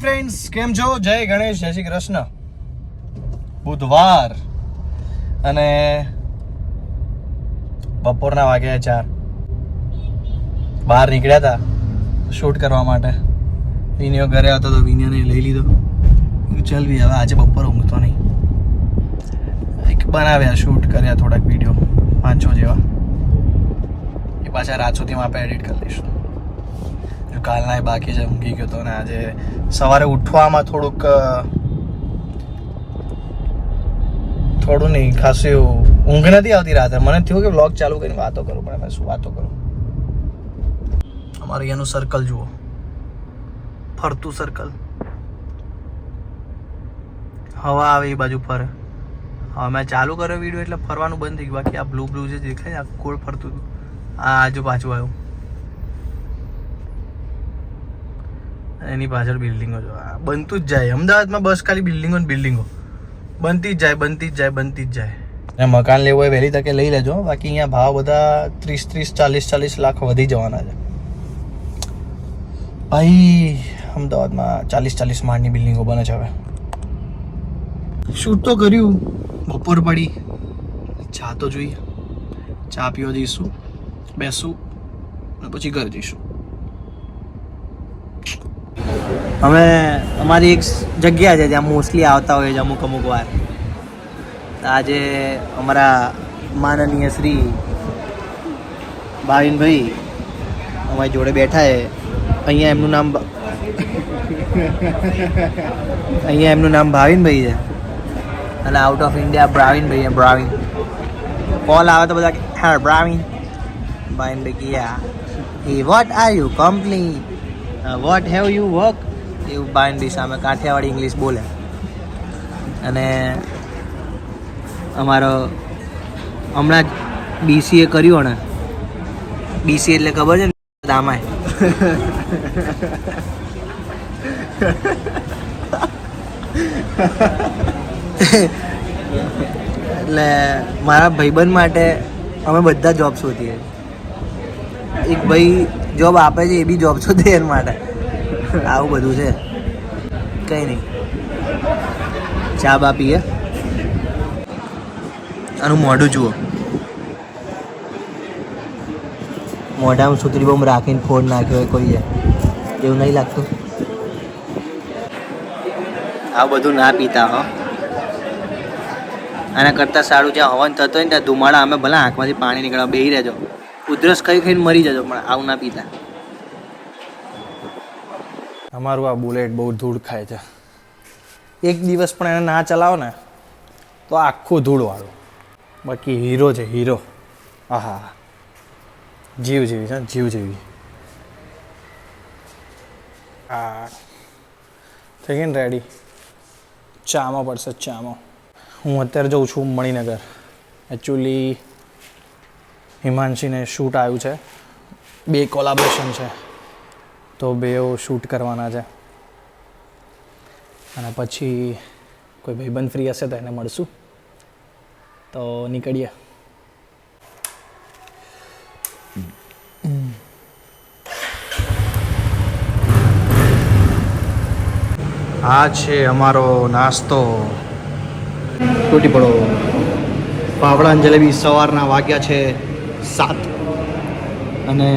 Friends, કેમ છો? જય ગણેશ, જય શ્રી કૃષ્ણ. બુધવાર અને બપોરના વાગ્યા 4. બહાર નીકળ્યા હતા શૂટ કરવા માટે. વિનિયો ઘરે હતો તો વિનિયોને લઈ લીધો. ચાલ હવે આજે બપોર ઊંઘતો નહીં. એક બનાવ્યા, શૂટ કર્યા થોડાક વિડીયો 5-6 જેવા. એ પાછા રાત સુધીમાં આપણે એડિટ કરી લઈશું. કાલના એ બાકી છે, ઊંઘી ગયો હતો ને આજે સવારે ઉઠવામાં થોડું નહીં ખાસું એવું ઊંઘ નથી આવતી રાતે. મને થયું કે વ્લોગ ચાલુ કરીને વાતો કરું, પણ મેં શું વાતો કરું. અમારું અહીંયાનું સર્કલ જુઓ, ફરતું સર્કલ. હવા આવે એ બાજુ ફરે. હવે મેં ચાલુ કર્યો વિડીયો એટલે ફરવાનું બંધ થઈ ગયું. બાકી આ બ્લુ જે દેખાય આ ગોળ ફરતું હતું. આ આજુ પાછું આવ્યું. એની પાછળ બિલ્ડિંગો જો બનતું જ જાય. અમદાવાદમાં બસ ખાલી બિલ્ડિંગો ને બિલ્ડિંગો બનતી જ જાય. અને મકાન લેવું હોય વહેલી તકે લઈ લેજો. બાકી અહીંયા ભાવ બધા 30-40 લાખ વધી જવાના છે ભાઈ. અમદાવાદમાં 40 માળની બિલ્ડિંગો બને છે હવે. શૂટ તો કર્યું, બપોર પડી, ચા તો જોઈએ. ચા પીવા જઈશું, બેસું અને પછી ઘર જઈશું. અમે અમારી એક જગ્યા છે જ્યાં મોસ્ટલી આવતા હોય છે અમુક વાર. આજે અમારા માનનીય શ્રી ભાવિનભાઈ અમારી જોડે બેઠા છે. અહીંયા એમનું નામ ભાવિનભાઈ છે અને આઉટ ઓફ ઇન્ડિયા બ્રાવિનભાઈ છે. બ્રાવિન કોલ આવે તો બધા હા બ્રાવિન. ભાવિનભાઈ કે યા what are you company, what have you work, એવું ભાવિનભાઈ સામે કાઠિયાવાડી ઇંગ્લિશ બોલે. અને અમારો હમણાં BCA કર્યું ને, BCA એટલે ખબર છે ને દામાય. એટલે મારા ભાઈબંધ માટે અમે બધા જોબ શોધીએ. એક ભાઈ જોબ આપે છે, એ બી જોબ શોધે એના માટે. આવું બધું છે, કંઈ નહીં. ચા બા પીએ. આનું મોઢું જુઓ, મોઢામાં સુતરી બોમ રાખીને ફોડ નાખ્યો હોય કોઈએ, એવું નહીં લાગતું? આ બધું ના પીતા હો. આના કરતાં સારું જ્યાં હવન થતો હોય ને ત્યાં ધુમાડા અમે ભલે આંખમાંથી પાણી નીકળવા બેસી રહેજો. ઉધરસ ખાઈને મરી જજો, પણ આવું ના પીતા. અમારું આ બુલેટ બહુ ધૂળ ખાય છે. એક દિવસ પણ એને ના ચલાવો ને તો આખું ધૂળવાળું. બાકી હીરો છે, હીરો. આહા, જીવ જેવી છે, જીવ જેવી. હા, થઈ ગઈ ને રેડી. ચામાં પડશે, ચામાં. હું અત્યારે જઉં છું મણિનગર. એકચ્યુઅલી હિમાંશીને શૂટ આવ્યું છે, 2 કોલાબરેશન છે, તો 2 શૂટ કરવાના છે. અને પછી કોઈ ભાઈબંધ ફ્રી હશે તો એને મળશું, તો નીકળીએ. આ છે અમારો નાસ્તો. તૂટી પડો. ફાફડા અને જલેબી સવારના વાગ્યા છે 7. અને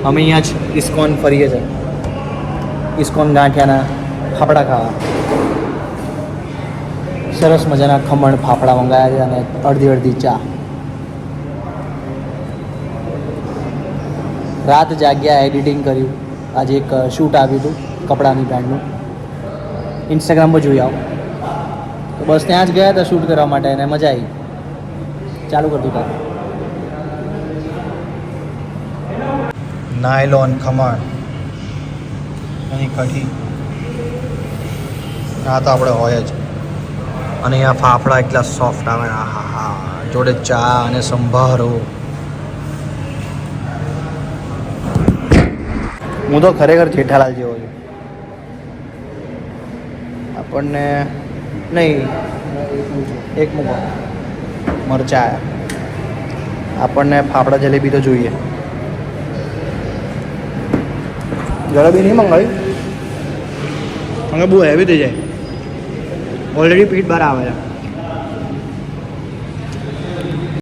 અમે અહીંયા જ ઇસ્કોન ફરીએ છીએ. ઇસ્કોન ગાંઠિયાના ફાફડા ખાવા. સરસ મજાના ખમણ ફાફડા મંગાવ્યા છે અને અડધી ચા. રાત જાગ્યા, એડિટિંગ કર્યું. આજે એક શૂટ આવ્યું હતું કપડાની બ્રાન્ડનું, ઇન્સ્ટાગ્રામ પર જોઈ આવો. તો બસ ત્યાં જ ગયા હતા શૂટ કરવા માટે અને મજા આવી. ચાલુ કરતું હતું. નાયલોન ખમણ, અહીં કઢી, આ તો આપણે હોય જ. અને અહીંયા ફાફડા એટલા સોફ્ટ આવે. હા હા, જોડે ચા અને સંભારો. હું તો ખરેખર જેઠાલાલ જેવો છું. આપણને નહીં, એક મૂકો મરચા. આપણને ફાફડા જલેબી તો જોઈએ. જલેબી નહીં મંગાવી, અને બહુ હેવી થઈ જાય ઓલરેડી પીઠ બહાર આવે છે